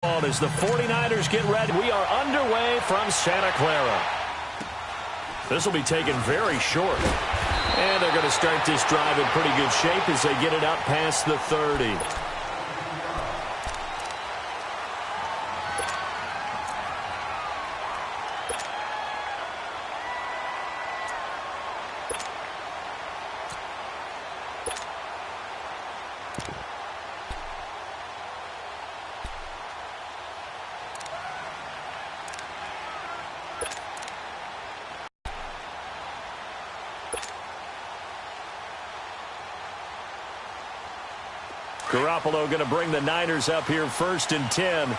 As the 49ers get ready, we are underway from Santa Clara. This will be taken very short. And they're going to start this drive in pretty good shape as they get it out past the 30. Garoppolo going to bring the Niners up here 1st and 10. Here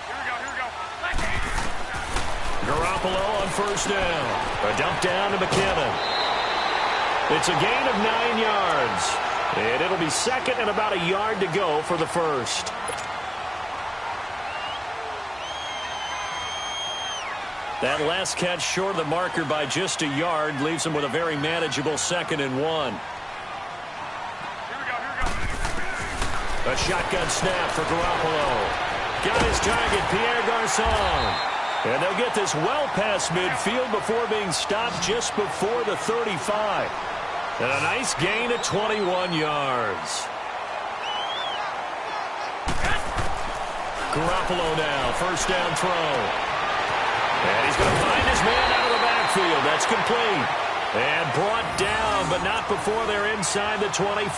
we go. Garoppolo on 1st down. A dump down to McKinnon. It's a gain of 9 yards. And it'll be 2nd and about a yard to go for the 1st. That last catch short of the marker by just a yard leaves him with a very manageable 2nd and 1. A shotgun snap for Garoppolo. Got his target, Pierre Garçon. And they'll get this well past midfield before being stopped just before the 35. And a nice gain of 21 yards. Garoppolo now, 1st down throw. And he's going to find his man out of the backfield. That's complete. And brought down, but not before they're inside the 25.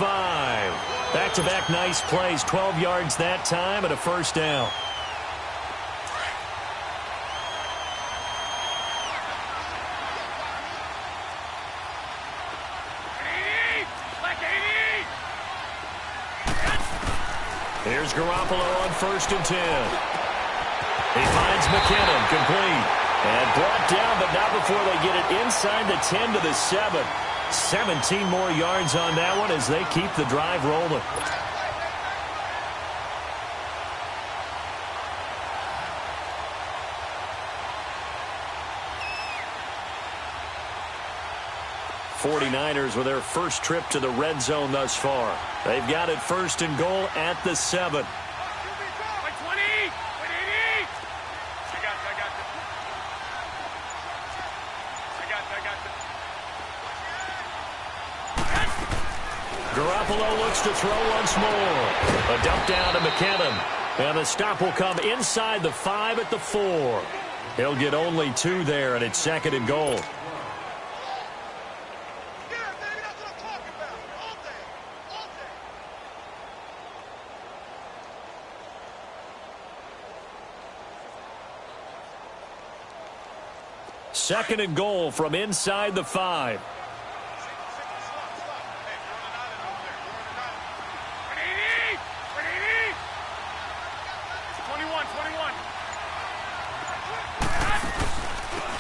Back-to-back nice plays. 12 yards that time and a 1st down. Here's Garoppolo on 1st and 10. He finds McKinnon, complete. And brought down, but not before they get it inside the 10 to the 7. 17 more yards on that one as they keep the drive rolling. '49ers with their first trip to the red zone thus far. They've got it 1st and goal at the 7. Garoppolo looks to throw once more. A dump down to McKinnon. And the stop will come inside the 5 at the 4. He'll get only 2 there, and it's 2nd and goal. Second and goal from inside the 5.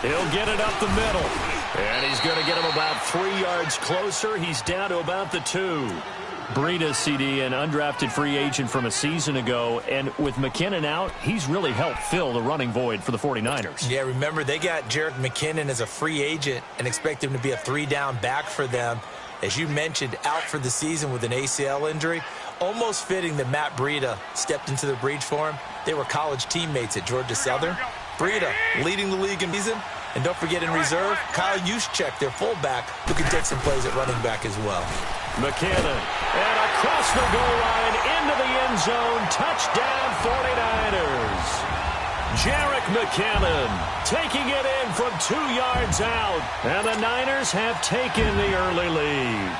He'll get it up the middle. And he's going to get him about 3 yards closer. He's down to about the 2. Breida, CD, an undrafted free agent from a season ago. And with McKinnon out, he's really helped fill the running void for the 49ers. Yeah, remember, they got Jerick McKinnon as a free agent and expect him to be a 3-down back for them. As you mentioned, out for the season with an ACL injury. Almost fitting that Matt Breida stepped into the breach for him. They were college teammates at Georgia Southern. Breida leading the league in season. And don't forget in reserve, Kyle Juszczyk, their fullback, who can take some plays at running back as well. McKinnon. And across the goal line into the end zone. Touchdown 49ers. Jerick McKinnon taking it in from 2 yards out. And the Niners have taken the early lead.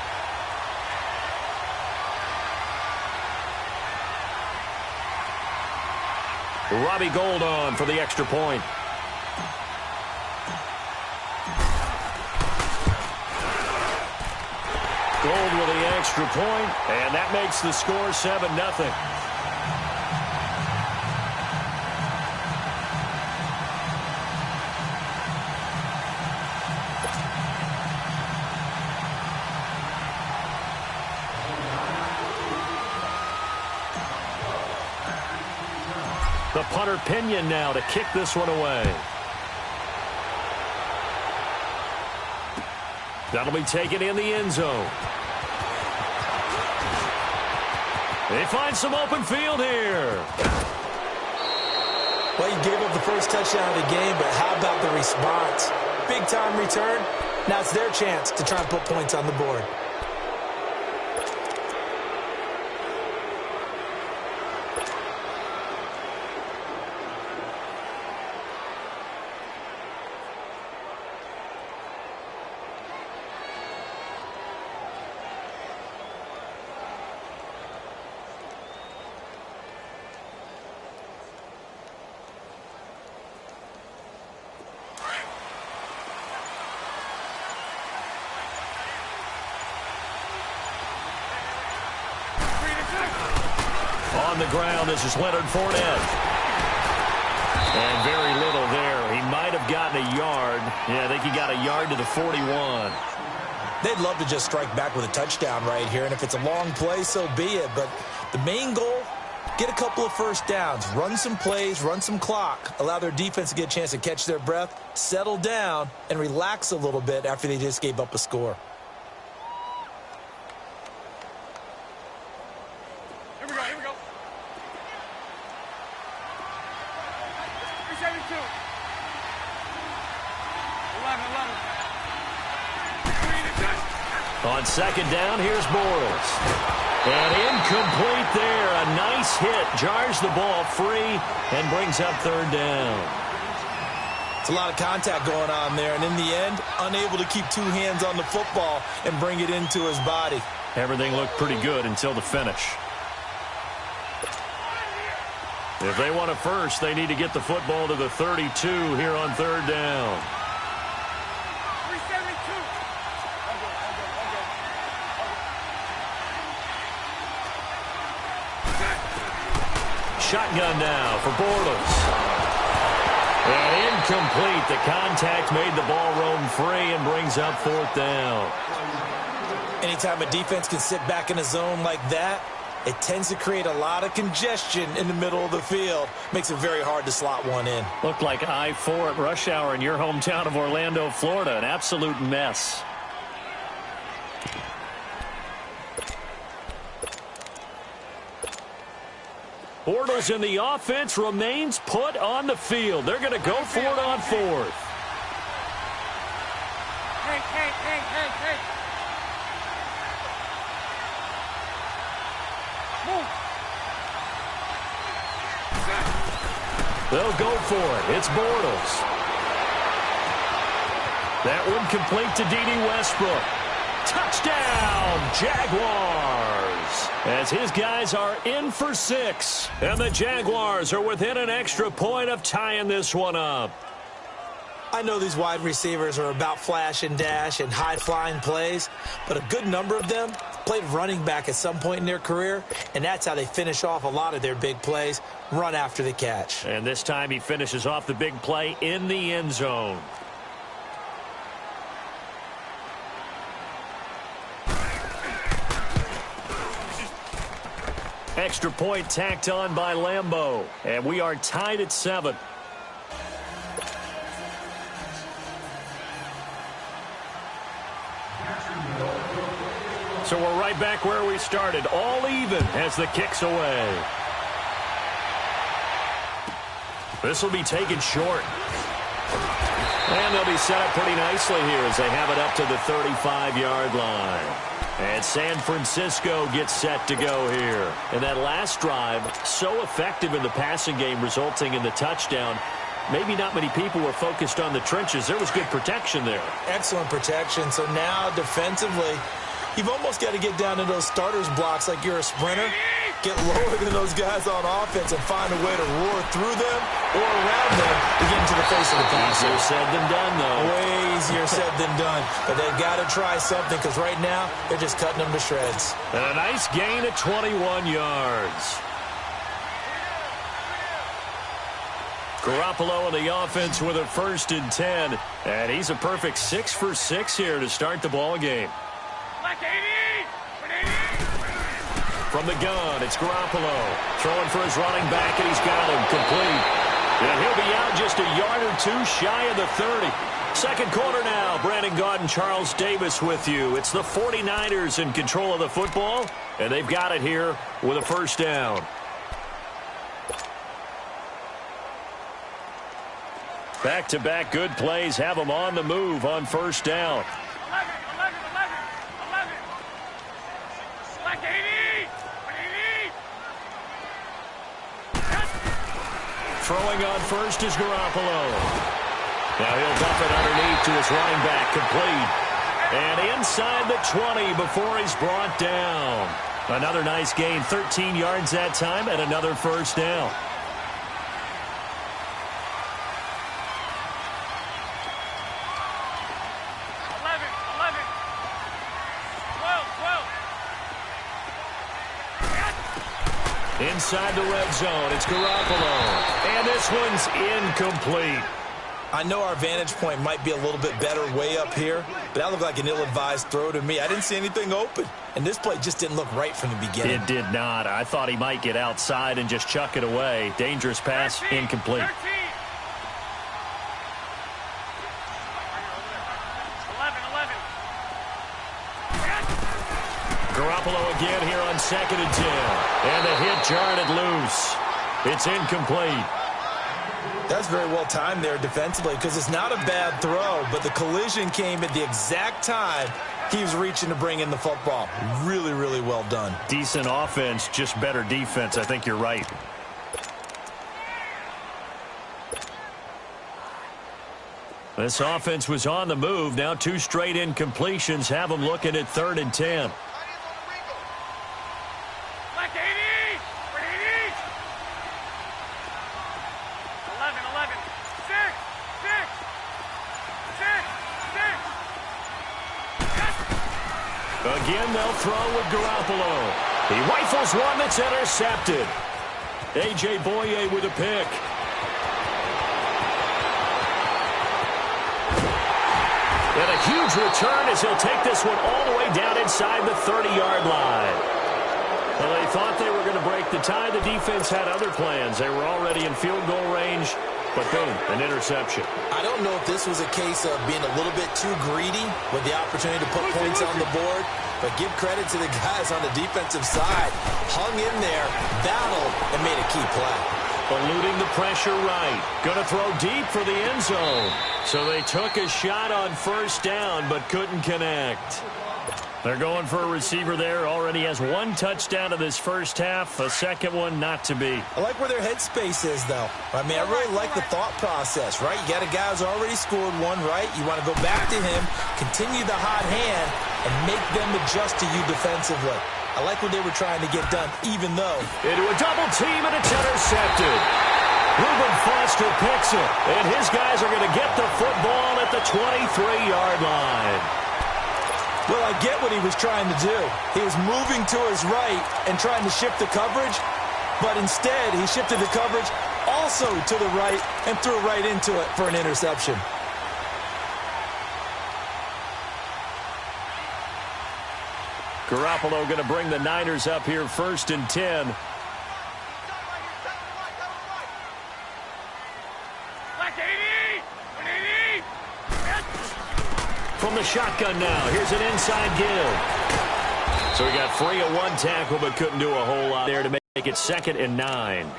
Robbie Gould on for the extra point. Gould with the extra point, and that makes the score 7-0. The punter Pinion now to kick this one away. That'll be taken in the end zone. They find some open field here. Well, you gave up the first touchdown of the game, but how about the response? Big-time return. Now it's their chance to try and put points on the board. On the ground, this is Leonard Fournette. And very little there. He might have gotten a yard. Yeah, I think he got a yard to the 41. They'd love to just strike back with a touchdown right here, and if it's a long play, so be it. But the main goal, get a couple of first downs, run some plays, run some clock, allow their defense to get a chance to catch their breath, settle down, and relax a little bit after they just gave up a score. Here we go. 372. 11. On second down, here's Bortles. And incomplete there. A nice hit. Jars the ball free and brings up third down. It's a lot of contact going on there, and in the end, unable to keep two hands on the football and bring it into his body. Everything looked pretty good until the finish. If they want a first, they need to get the football to the 32 here on third down. 372. Shotgun now for Bortles. And incomplete. The contact made the ball roam free and brings up fourth down. Anytime a defense can sit back in a zone like that, it tends to create a lot of congestion in the middle of the field. Makes it very hard to slot one in. Looked like I-4 at rush hour in your hometown of Orlando, Florida. An absolute mess. Bortles in the offense remains put on the field. They're going to go for it on fourth. Hey. Move. They'll go for it. It's Bortles. That one complete to D.D. Westbrook. Touchdown, Jaguars. As his guys are in for 6. And the Jaguars are within an extra point of tying this one up. I know these wide receivers are about flash and dash and high-flying plays, but a good number of them played running back at some point in their career, and that's how they finish off a lot of their big plays, run after the catch. And this time he finishes off the big play in the end zone. Extra point tacked on by Lambeau, and we are tied at 7. So we're right back where we started, all even as the kick's away. This will be taken short. And they'll be set up pretty nicely here as they have it up to the 35-yard line. And San Francisco gets set to go here. And that last drive, so effective in the passing game, resulting in the touchdown. Maybe not many people were focused on the trenches. There was good protection there. Excellent protection. So now defensively, you've almost got to get down to those starters blocks like you're a sprinter. Get lower than those guys on offense and find a way to roar through them or around them to get into the face of the passer. Easier said than done, though. Way easier said than done. But they've got to try something because right now they're just cutting them to shreds. And a nice gain of 21 yards. Garoppolo in the offense with a 1st and 10. And he's a perfect 6 for 6 here to start the ball game. From the gun, it's Garoppolo. Throwing for his running back, and he's got him complete. And he'll be out just a yard or two shy of the 30. Second quarter now. Brandon Gaudin, Charles Davis with you. It's the 49ers in control of the football, and they've got it here with a first down. Back-to-back good plays have them on the move on first down. 11. Select 80. Throwing on first is Garoppolo. Now he'll dump it underneath to his running back, complete. And inside the 20 before he's brought down. Another nice gain, 13 yards that time, and another first down. Inside the red zone, it's Garoppolo. And this one's incomplete. I know our vantage point might be a little bit better way up here, but that looked like an ill-advised throw to me. I didn't see anything open, and this play just didn't look right from the beginning. It did not. I thought he might get outside and just chuck it away. Dangerous pass, 13, incomplete. 13. 11. Garoppolo again here on 2nd and 10. And the hit jarred loose. It's incomplete. That's very well timed there defensively because it's not a bad throw, but the collision came at the exact time he was reaching to bring in the football. Really, really well done. Decent offense, just better defense. I think you're right. This offense was on the move. Now 2 straight incompletions have them looking at 3rd and 10. Select 80. 11. 6. Again, they'll throw with Garoppolo. He rifles one that's intercepted. A.J. Boye with a pick. And a huge return as he'll take this one all the way down inside the 30-yard line. Well, they thought they were going to break the tie. The defense had other plans. They were already in field goal range, but boom, an interception. I don't know if this was a case of being a little bit too greedy with the opportunity to put points on the board, but give credit to the guys on the defensive side. Hung in there, battled, and made a key play. Eluding the pressure right. Going to throw deep for the end zone. So they took a shot on first down, but couldn't connect. They're going for a receiver there. Already has 1 touchdown of this first half. A second one not to be. I like where their headspace is, though. I mean, I really like the thought process, right? You got a guy who's already scored one, right? You want to go back to him, continue the hot hand, and make them adjust to you defensively. I like what they were trying to get done, even though. Into a double team, and it's intercepted. Reuben Foster picks it, and his guys are going to get the football at the 23-yard line. Well, I get what he was trying to do. He was moving to his right and trying to shift the coverage, but instead he shifted the coverage also to the right and threw right into it for an interception. Garoppolo going to bring the Niners up here 1st and 10. From the shotgun now, here's an inside give. So he got free of 1 tackle, but couldn't do a whole lot there to make it 2nd and 9.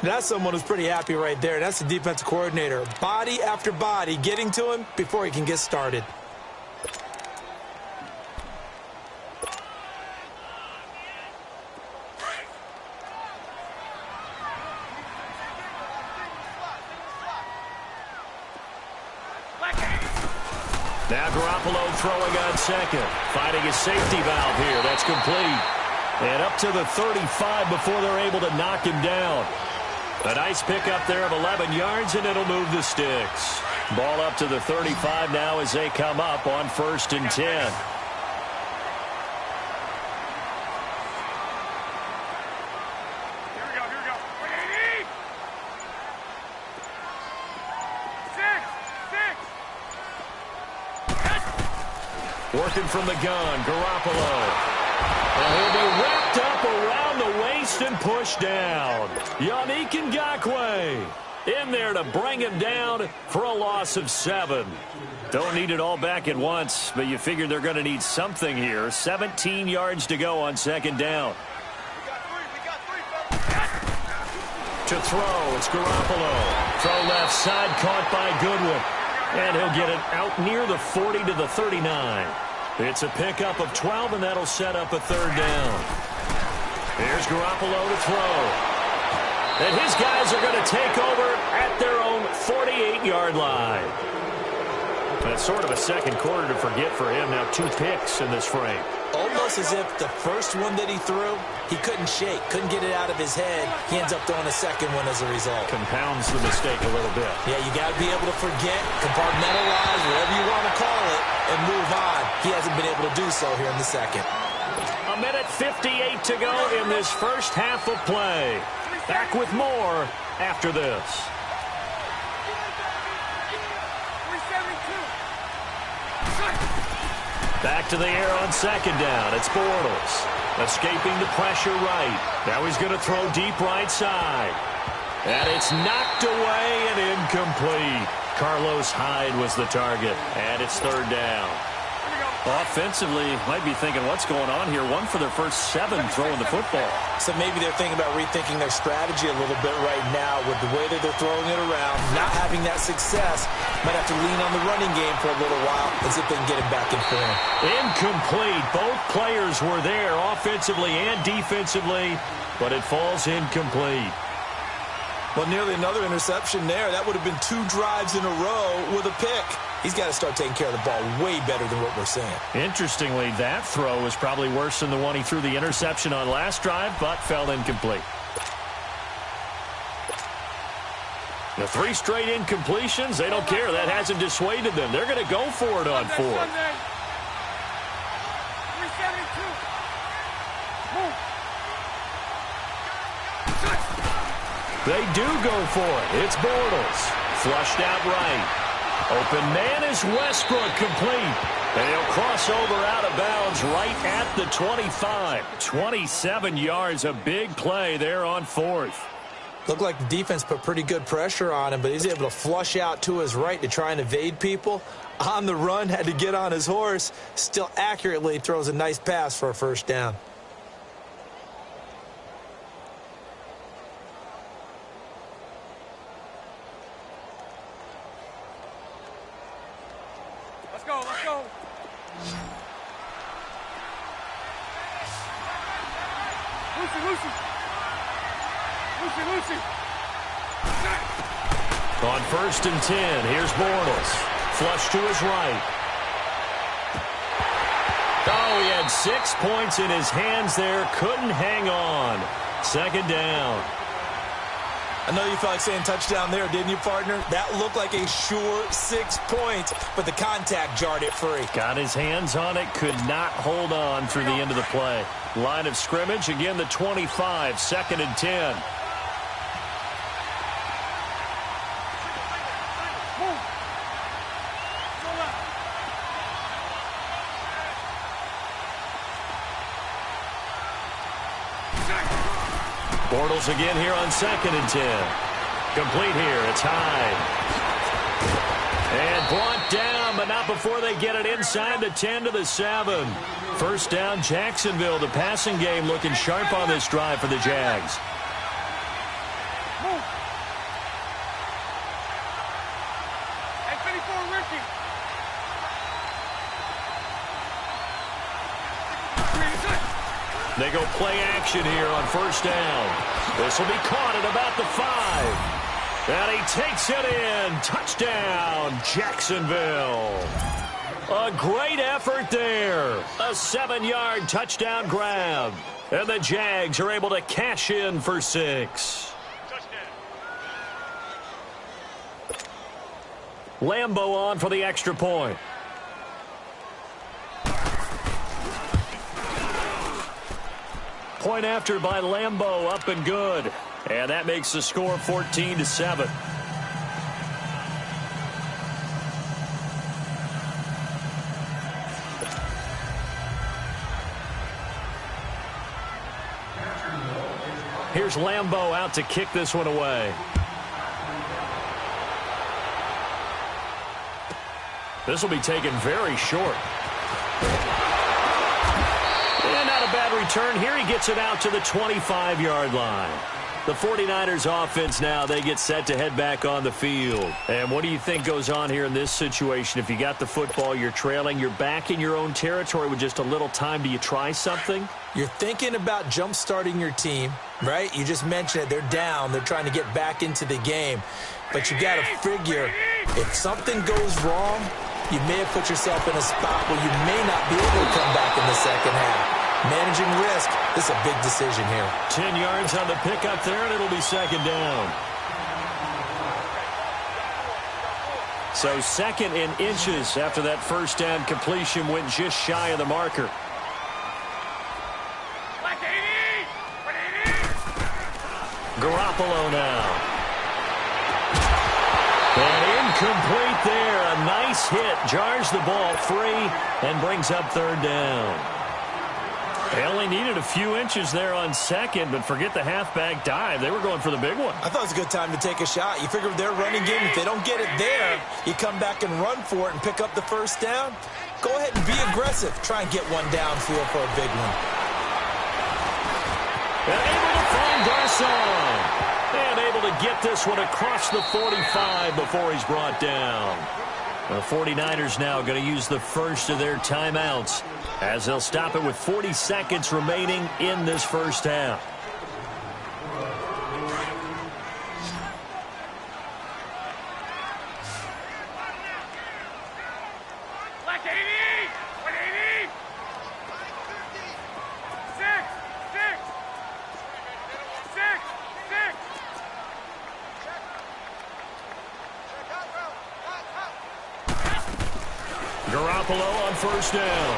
That's someone who's pretty happy right there. That's the defensive coordinator. Body after body getting to him before he can get started. Now Garoppolo throwing on 2nd. Finding his safety valve here. That's complete. And up to the 35 before they're able to knock him down. A nice pickup there of 11 yards, and it'll move the sticks. Ball up to the 35 now as they come up on 1st and 10. Working from the gun, Garoppolo. And he'll be wrapped up around the waist and pushed down. Yannick Ngakoue in there to bring him down for a loss of 7. Don't need it all back at once, but you figure they're going to need something here. 17 yards to go on second down. To throw, it's Garoppolo. Throw left side, caught by Goodwin. And he'll get it out near the 40 to the 39. It's a pickup of 12, and that'll set up a third down. Here's Garoppolo to throw. And his guys are going to take over at their own 48-yard line. That's sort of a second quarter to forget for him. Now 2 picks in this frame. Almost as if the first one that he threw, he couldn't shake, couldn't get it out of his head. He ends up throwing a second one as a result. Compounds the mistake a little bit. Yeah, you got to be able to forget, compartmentalize, whatever you want to call it, and move on. He hasn't been able to do so here in the second. A minute 58 to go in this first half of play. Back with more after this. 372. Back to the air on second down. It's Bortles. Escaping the pressure right. Now he's going to throw deep right side. And it's knocked away and incomplete. Carlos Hyde was the target. And it's third down. Offensively, might be thinking, what's going on here? 1 for their first 7 throwing the football. So maybe they're thinking about rethinking their strategy a little bit right now with the way that they're throwing it around, not having that success. Might have to lean on the running game for a little while and see if they can get him back in form. Incomplete. Both players were there offensively and defensively, but it falls incomplete. Well, nearly another interception there. That would have been 2 drives in a row with a pick. He's got to start taking care of the ball way better than what we're seeing. Interestingly, that throw was probably worse than the one he threw the interception on last drive, but fell incomplete. The 3 straight incompletions, they don't care. That hasn't dissuaded them. They're going to go for it on 4th. 372. They do go for it. It's Bortles. Flushed out right. Open man is Westbrook, complete. And he'll cross over out of bounds right at the 25. 27 yards, a big play there on 4th. Looked like the defense put pretty good pressure on him, but he's able to flush out to his right to try and evade people. On the run, had to get on his horse. Still accurately throws a nice pass for a first down. Let's go, let's go. Lucy. On 1st and 10, here's Bortles. Flush to his right. Oh, he had 6 points in his hands there. Couldn't hang on. Second down. I know you felt like saying touchdown there, didn't you, partner? That looked like a sure 6 points, but the contact jarred it free. Got his hands on it, could not hold on through the end of the play. Line of scrimmage, again the 25, 2nd and 10. Bortles again here on 2nd and 10. Complete here. It's Hyde. And brought down, but not before they get it inside the 10 to the 7. First down, Jacksonville. The passing game looking sharp on this drive for the Jags. They go play action here on first down. This will be caught at about the 5. And he takes it in. Touchdown, Jacksonville. A great effort there. A 7-yard touchdown grab. And the Jags are able to cash in for 6. Lambo on for the extra point. Point after by Lambo, up and good. And that makes the score 14-7. Here's Lambo out to kick this one away. This will be taken very short. And not a bad return here. He gets it out to the 25-yard line. The 49ers offense now, they get set to head back on the field. And what do you think goes on here in this situation? If you got the football, you're trailing, you're back in your own territory with just a little time. Do you try something? You're thinking about jump-starting your team, right? You just mentioned it. They're down. They're trying to get back into the game. But you got to figure, if something goes wrong, you may have put yourself in a spot where you may not be able to come back in the second half. Managing risk, this is a big decision here. 10 yards on the pickup there, and it'll be second down. So second in inches after that first down completion went just shy of the marker. Garoppolo now. And incomplete there. A nice hit. Jars the ball free and brings up third down. They only needed a few inches there on second, but forget the halfback dive. They were going for the big one. I thought it was a good time to take a shot. You figure with their running game, if they don't get it there, you come back and run for it and pick up the first down. Go ahead and be aggressive. Try and get one downfield for a big one. And able to find Garcon. And able to get this one across the 45 before he's brought down. The 49ers now going to use the first of their timeouts as they'll stop it with 40 seconds remaining in this first half. Garoppolo on first down.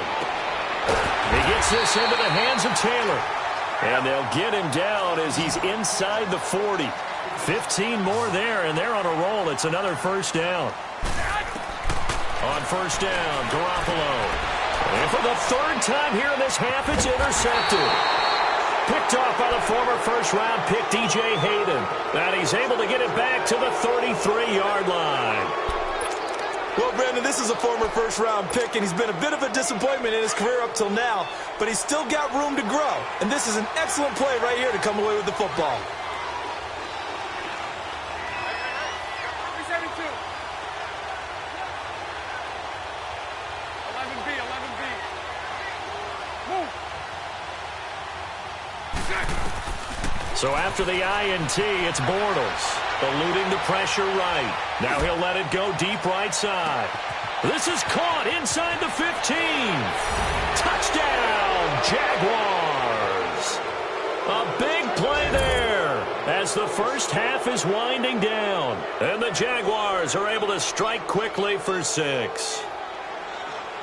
He gets this into the hands of Taylor. And they'll get him down as he's inside the 40. 15 more there, and they're on a roll. It's another first down. On first down, Garoppolo. And for the third time here in this half, it's intercepted. Picked off by the former first-round pick, DJ Hayden. And he's able to get it back to the 33-yard line. Well, Brandon, this is a former first-round pick, and he's been a bit of a disappointment in his career up till now, but he's still got room to grow. And this is an excellent play right here to come away with the football. So after the INT, it's Bortles. Eluding the pressure right. Now he'll let it go deep right side. This is caught inside the 15. Touchdown, Jaguars. A big play there as the first half is winding down. And the Jaguars are able to strike quickly for 6.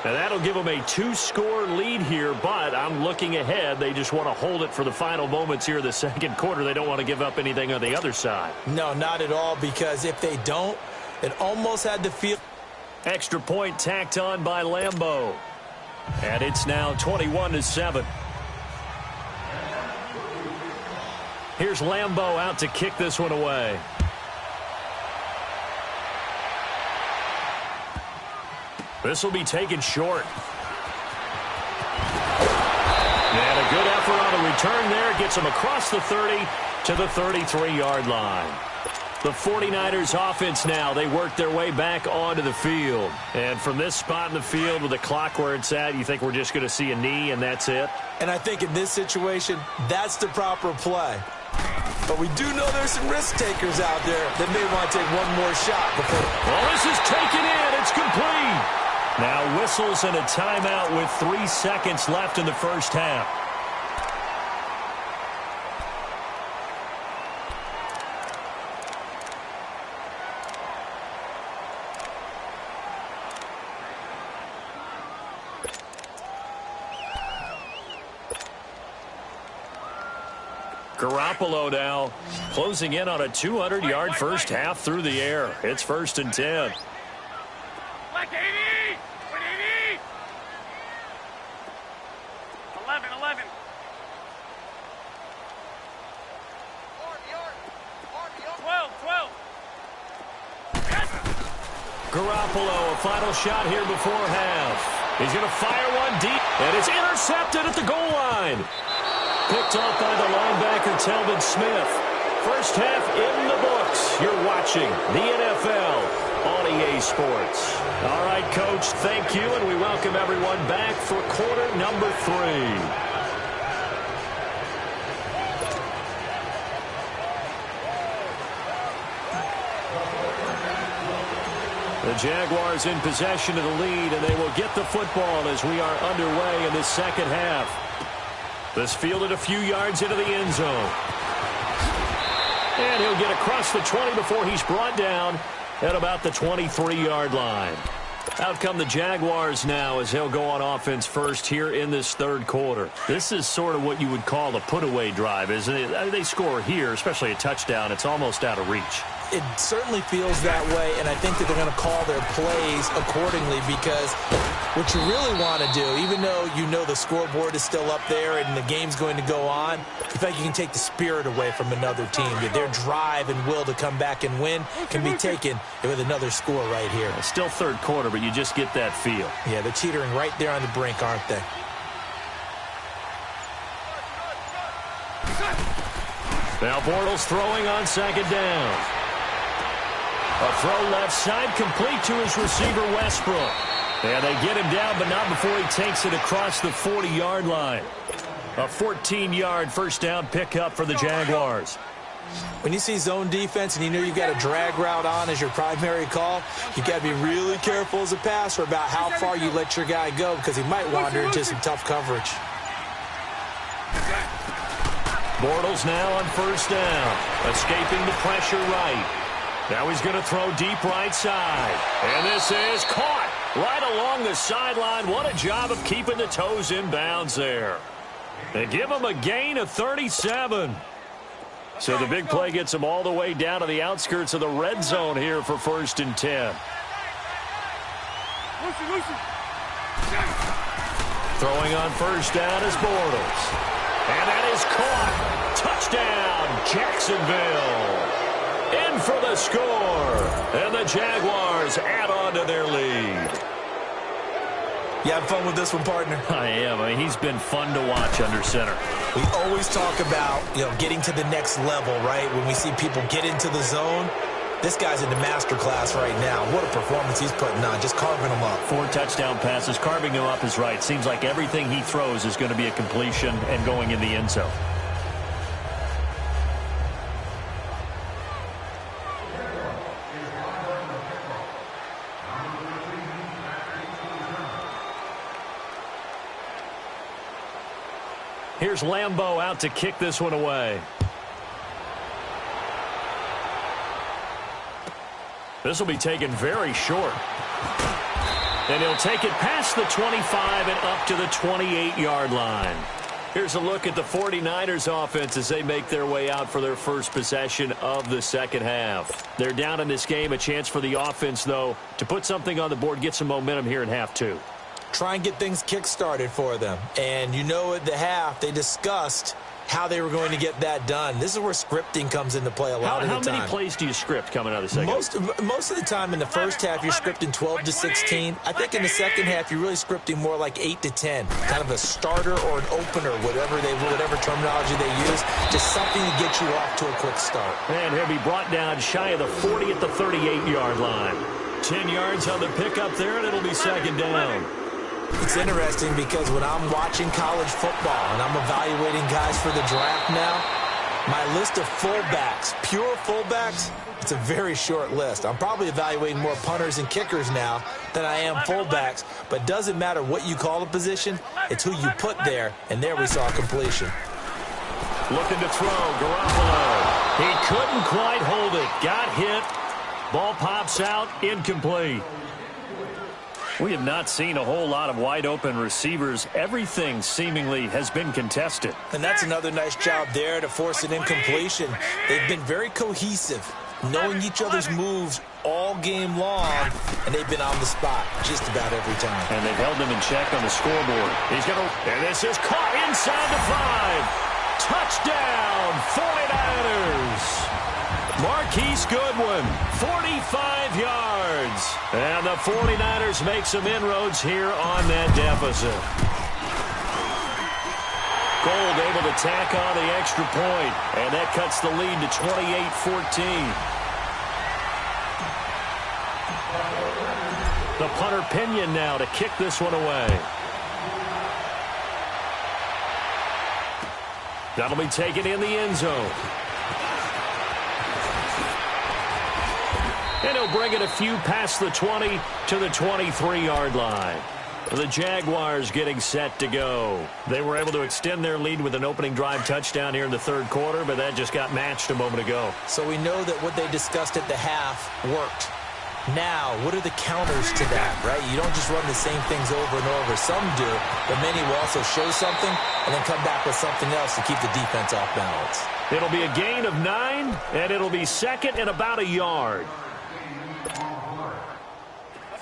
And that'll give them a 2-score lead here, but I'm looking ahead. They just want to hold it for the final moments here of the second quarter. They don't want to give up anything on the other side. No, not at all, because if they don't, it almost had the feel. Extra point tacked on by Lambeau. And it's now 21-7. Here's Lambeau out to kick this one away. This will be taken short. And a good effort on the return there. Gets him across the 30 to the 33-yard line. The 49ers offense now, they work their way back onto the field. And from this spot in the field with the clock where it's at, you think we're just going to see a knee and that's it? And I think in this situation, that's the proper play. But we do know there's some risk takers out there that may want to take one more shot before. Well, this is taken in. It's complete. Now whistles and a timeout with 3 seconds left in the first half. Garoppolo now closing in on a 200-yard first half through the air. It's 1st and 10. Black 80! 180! 11. 12. Garoppolo, a final shot here before half. He's going to fire one deep, and it's intercepted at the goal line. Picked off by the linebacker, Telvin Smith. First half in the books. You're watching the NFL on EA Sports. All right, Coach, thank you, and we welcome everyone back for quarter number 3. The Jaguars in possession of the lead, and they will get the football as we are underway in this second half. This fielded a few yards into the end zone. And he'll get across the 20 before he's brought down at about the 23-yard line. Out come the Jaguars now as they'll go on offense first here in this third quarter. This is sort of what you would call a put-away drive, isn't it? They score here, especially a touchdown. It's almost out of reach. It certainly feels that way, and I think that they're going to call their plays accordingly because what you really want to do, even though you know the scoreboard is still up there and the game's going to go on, I feel like you can take the spirit away from another team. That their drive and will to come back and win can be taken with another score right here. It's still third quarter, but you just get that feel. Yeah, they're teetering right there on the brink, aren't they? Now Bortles throwing on second down. A throw left side, complete to his receiver, Westbrook. And they get him down, but not before he takes it across the 40-yard line. A 14-yard first down pickup for the Jaguars. When you see zone defense and you know you've got a drag route on as your primary call, you've got to be really careful as a passer about how far you let your guy go because he might wander into some tough coverage. Bortles now on first down, escaping the pressure right. Now he's going to throw deep right side. And this is caught right along the sideline. What a job of keeping the toes in bounds there. They give him a gain of 37. So the big play gets him all the way down to the outskirts of the red zone here for 1st and 10. Throwing on first down is Bortles. And that is caught. Touchdown, Jacksonville. In for the score, and the Jaguars add on to their lead. You having fun with this one, partner? I am. I mean, he's been fun to watch under center. We always talk about, getting to the next level, right? When we see people get into the zone, this guy's in the master class right now. What a performance he's putting on, just carving them up. 4 touchdown passes, carving him up is right. Seems like everything he throws is going to be a completion and going in the end zone. Here's Lambeau out to kick this one away. This will be taken very short. And he'll take it past the 25 and up to the 28-yard line. Here's a look at the 49ers offense as they make their way out for their first possession of the second half. They're down in this game. A chance for the offense, though, to put something on the board, get some momentum here in half 2. Try and get things kick-started for them. And at the half, they discussed how they were going to get that done. This is where scripting comes into play a lot of the time. How many plays do you script coming out of the second? Most of the time in the first half, you're scripting 12 to 16. I think in the second half, you're really scripting more like 8 to 10. Kind of a starter or an opener, whatever terminology they use. Just something to get you off to a quick start. And he'll be brought down shy of the 40 at the 38-yard line. 10 yards on the pickup there, and it'll be second down. It's interesting because when I'm watching college football and I'm evaluating guys for the draft now, my list of fullbacks, pure fullbacks, it's a very short list. I'm probably evaluating more punters and kickers now than I am fullbacks, but it doesn't matter what you call a position, it's who you put there, and there we saw completion. Looking to throw, Garoppolo. He couldn't quite hold it. Got hit. Ball pops out, incomplete. We have not seen a whole lot of wide-open receivers. Everything seemingly has been contested. And that's another nice job there to force an incompletion. They've been very cohesive, knowing each other's moves all game long, and they've been on the spot just about every time. And they've held him in check on the scoreboard. And this is caught inside the 5. Touchdown, 49ers. Marquise Goodwin, 45 yards. And the 49ers make some inroads here on that deficit. Gold able to tack on the extra point, and that cuts the lead to 28-14. The punter Pinion now to kick this one away. That'll be taken in the end zone. And he'll bring it a few past the 20 to the 23-yard line. The Jaguars getting set to go. They were able to extend their lead with an opening drive touchdown here in the third quarter, but that just got matched a moment ago. So we know that what they discussed at the half worked. Now, what are the counters to that, right? You don't just run the same things over and over. Some do, but many will also show something and then come back with something else to keep the defense off balance. It'll be a gain of 9, and it'll be second and about a yard.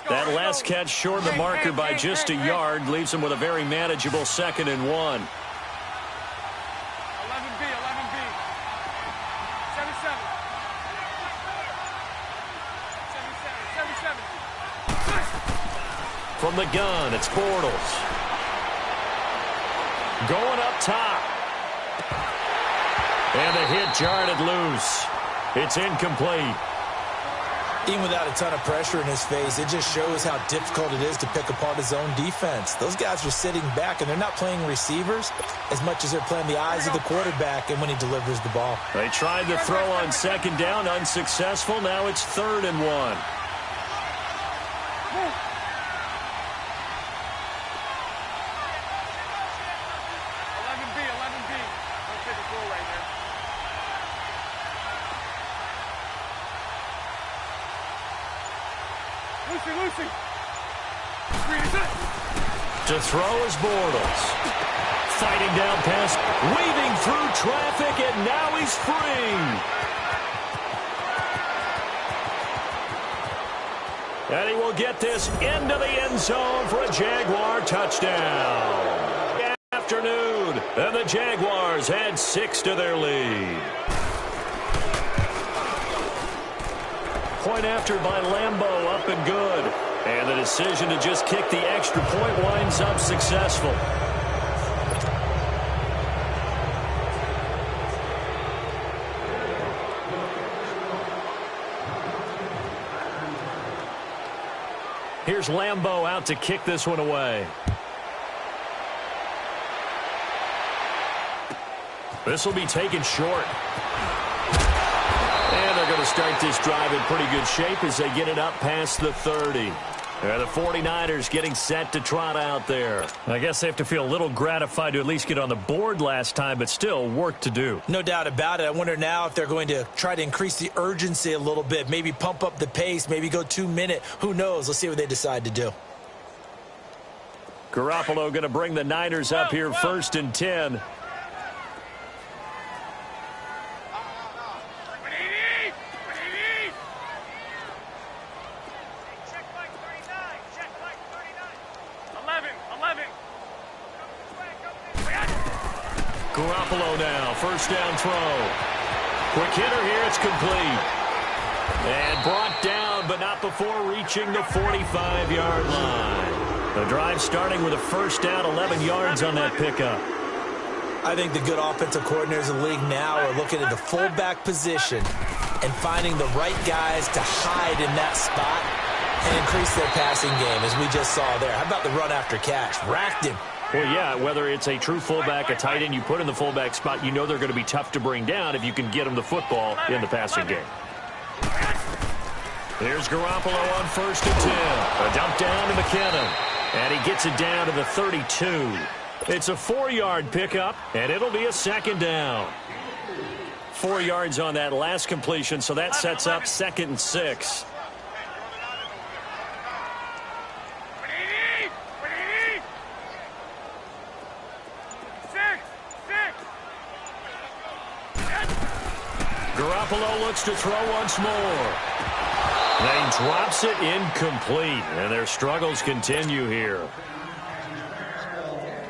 That last catch short of the marker by just a yard leaves them with a very manageable 2nd and 1. 11B, 11B. 7-7. From the gun, it's Bortles. Going up top. And the hit jarred it loose. It's incomplete. Even without a ton of pressure in his face, it just shows how difficult it is to pick apart his own defense. Those guys are sitting back, and they're not playing receivers as much as they're playing the eyes of the quarterback and when he delivers the ball. They tried to throw on 2nd down, unsuccessful. Now it's 3rd and 1. To throw is Bortles. Fighting down past, weaving through traffic, and now he's free. And he will get this into the end zone for a Jaguar touchdown. Afternoon, and the Jaguars add 6 to their lead. Point after by Lambeau, up and good. And the decision to just kick the extra point winds up successful. Here's Lambeau out to kick this one away. This will be taken short. And they're going to start this drive in pretty good shape as they get it up past the 30. The 49ers getting set to trot out there. I guess they have to feel a little gratified to at least get on the board last time, but still work to do. No doubt about it. I wonder now if they're going to try to increase the urgency a little bit, maybe pump up the pace, maybe go 2-minute. Who knows? Let's see what they decide to do. Garoppolo going to bring the Niners up here 1st and 10. Garoppolo now, 1st down throw. Quick hitter here, it's complete. And brought down, but not before reaching the 45-yard line. The drive starting with a 1st down, 11 yards on that pickup. I think the good offensive coordinators in the league now are looking at the fullback position and finding the right guys to hide in that spot and increase their passing game, as we just saw there. How about the run after catch? Racked him. Well, yeah, whether it's a true fullback, a tight end you put in the fullback spot, you know they're going to be tough to bring down if you can get them the football in the passing game. Here's Garoppolo on 1st and 10. A dump down to McKinnon. And he gets it down to the 32. It's a 4-yard pickup, and it'll be a 2nd down. 4 yards on that last completion, so that sets up 2nd and 6. Garoppolo looks to throw once more. They drops it incomplete, and their struggles continue here.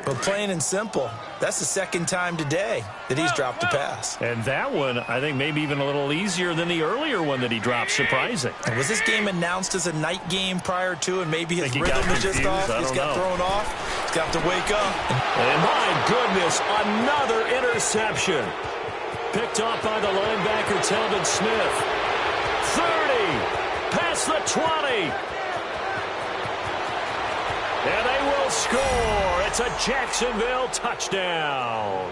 Well, plain and simple, that's the second time today that he's dropped a pass. And that one, I think, maybe even a little easier than the earlier one that he dropped. Surprising. And was this game announced as a night game prior to, and maybe his rhythm was just off? He's got thrown off. He's got to wake up. And my goodness, another interception. Picked off by the linebacker, Telvin Smith. 30, past the 20. And they will score. It's a Jacksonville touchdown.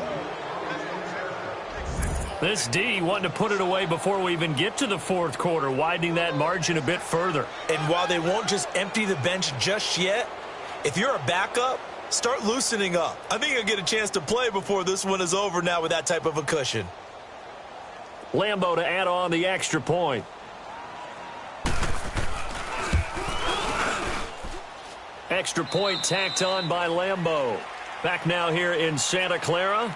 This D wanting to put it away before we even get to the fourth quarter, widening that margin a bit further. And while they won't just empty the bench just yet, if you're a backup, start loosening up. I think you'll get a chance to play before this one is over now with that type of a cushion. Lambo to add on the extra point. Extra point tacked on by Lambo. Back now here in Santa Clara.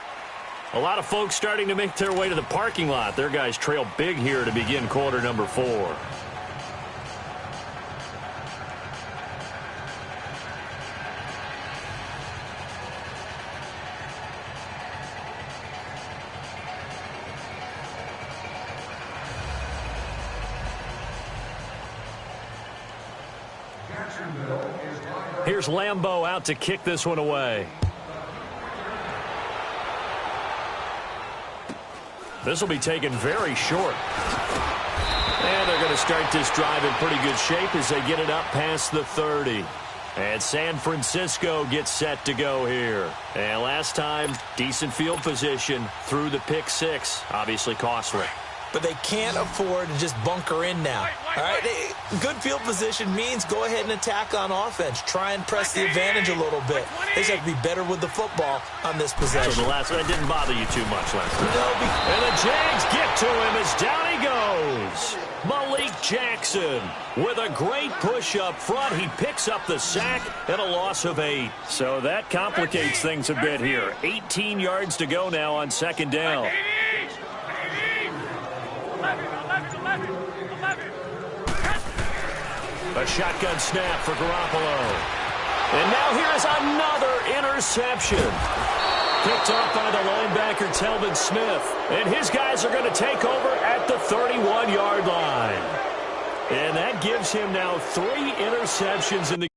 A lot of folks starting to make their way to the parking lot. Their guys trail big here to begin quarter number 4. Here's Lambo out to kick this one away. This will be taken very short. And they're going to start this drive in pretty good shape as they get it up past the 30. And San Francisco gets set to go here. And last time, decent field position through the pick 6. Obviously costly. But they can't afford to just bunker in now. All right, good field position means go ahead and attack on offense. Try and press the advantage a little bit. They just have to be better with the football on this possession. So the last one didn't bother you too much last time. No, and the Jags get to him as down he goes. Malik Jackson with a great push up front. He picks up the sack and a loss of 8. So that complicates things a bit here. 18 yards to go now on second down. 11. A shotgun snap for Garoppolo. And now here is another interception. Picked off by the linebacker, Telvin Smith. And his guys are going to take over at the 31-yard line. And that gives him now 3 interceptions in the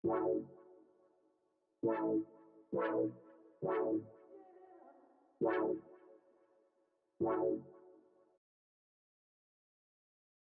Wow.